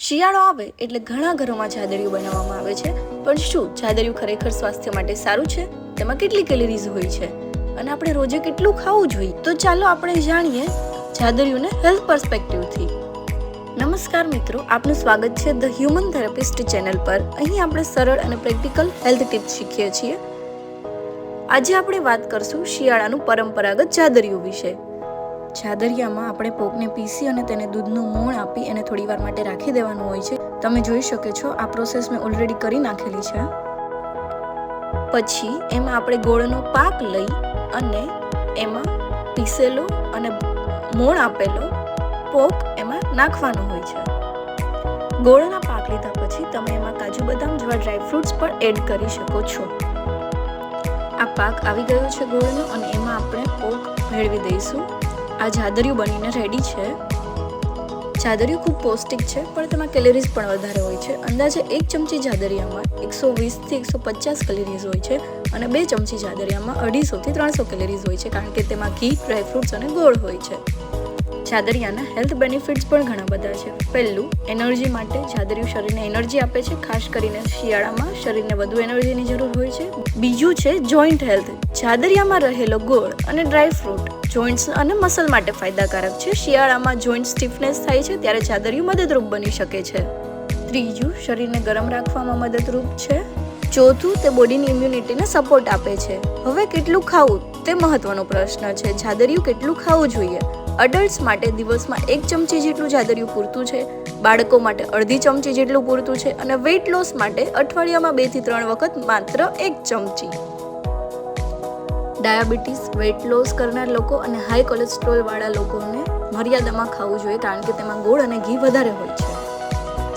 શિયાળો આવે એટલે ઘણા ઘરોમાં જાદરિયું બનાવવામાં આવે છે, પણ શું જાદરિયું ખરેખર સ્વાસ્થ્ય માટે સારું છે? તેમાં કેટલી કેલરીઝ હોય છે અને આપણે રોજે કેટલું ખાવું જોઈએ? તો ચાલો આપણે જાણીએ જાદરિયુંને હેલ્થ પર્સપેક્ટિવથી. નમસ્કાર મિત્રો, આપનું સ્વાગત છે ધ હ્યુમન થેરાપિસ્ટ ચેનલ પર. અહીં આપણે સરળ અને પ્રેક્ટિકલ હેલ્થ ટિપ્સ શીખીએ છીએ. આજે આપણે વાત કરશું શિયાળાનું પરંપરાગત જાદરિયું વિશે. જાદરિયામાં આપણે પોપને પીસી અને તેને દૂધનું મોણ આપી એને થોડી વાર માટે રાખી દેવાનું હોય છે. તમે જોઈ શકો છો આ પ્રોસેસ મેં ઓલરેડી કરી નાખેલી છે. પછી એમાં આપણે ગોળનો પાક લઈ અને એમાં પીસેલો અને મોણ આપેલો પોપ એમાં નાખવાનો હોય છે. ગોળના પાક લીધા પછી તમે એમાં કાજુ બદામ જેવા ડ્રાય ફ્રૂટ્સ પણ એડ કરી શકો છો. આ પાક આવી ગયો છે ગોળનો અને એમાં આપણે પોપ ભેળવી દઈશું. આ જાદરિયું બનીને રેડી છે. જાદરિયું ખૂબ પૌષ્ટિક છે, પણ તેમાં કેલરીઝ પણ વધારે હોય છે. અંદાજે 1 ચમચી જાદરિયામાં 120 થી 150 કેલરીઝ હોય છે અને 2 ચમચી જાદરિયામાં 250 થી 300 કેલરીઝ હોય છે, કારણ કે તેમાં ઘી, ડ્રાય ફ્રૂટ્સ અને ગોળ હોય છે. જાદરિયાના હેલ્થ બેનિફિટ્સ પણ ઘણા બધા છે. પહેલું, એનર્જી માટે જાદરિયું શરીરને એનર્જી આપે છે. ખાસ કરીને શિયાળામાં શરીરને વધુ એનર્જીની જરૂર હોય છે. બીજું છે જોઈન્ટ હેલ્થ. જાદરિયામાં રહેલો ગોળ અને ડ્રાય ફ્રૂટ જોઈન્ટ્સ અને મસલ માટે ફાયદાકારક છે. શિયાળામાં જોઈન્ટ સ્ટીફનેસ થાય છે ત્યારે જાદરિયું મદદરૂપ બની શકે છે. ત્રીજું, શરીરને ગરમ રાખવામાં મદદરૂપ છે. ચોથું, તે બોડીની ઇમ્યુનિટીને સપોર્ટ આપે છે. હવે કેટલું ખાવું તે મહત્વનો પ્રશ્ન છે. જાદરિયું કેટલું ખાવું જોઈએ? અડલ્ટ્સ માટે દિવસમાં 1 ચમચી જેટલું જાદરિયું પૂરતું છે. બાળકો માટે અડધી ચમચી જેટલું પૂરતું છે અને વેઇટ લોસ માટે અઠવાડિયામાં 2 થી 3 વખત માત્ર 1 ચમચી. ડાયાબિટીસ, વેઇટ લોસ કરનાર લોકો અને હાઈ કોલેસ્ટ્રોલ વાળા લોકોને મર્યાદામાં ખાવું જોઈએ, કારણ કે તેમાં ગોળ અને ઘી વધારે હોય છે.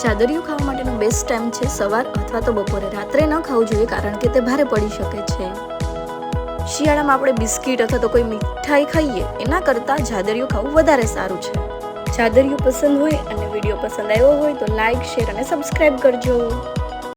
જાદરિયું ખાવા માટેનો બેસ્ટ ટાઈમ છે સવાર અથવા તો બપોરે. રાત્રે ન ખાવું જોઈએ, કારણ કે તે ભારે પડી શકે છે. શિયાળામાં આપણે બિસ્કિટ અથવા તો કોઈ મીઠાઈ ખાઈએ એના કરતાં જાદરિયું ખાવું વધારે સારું છે. જાદરિયું પસંદ હોય અને વિડીયો પસંદ આવ્યો હોય તો લાઈક, શેર અને સબસ્ક્રાઈબ કરજો.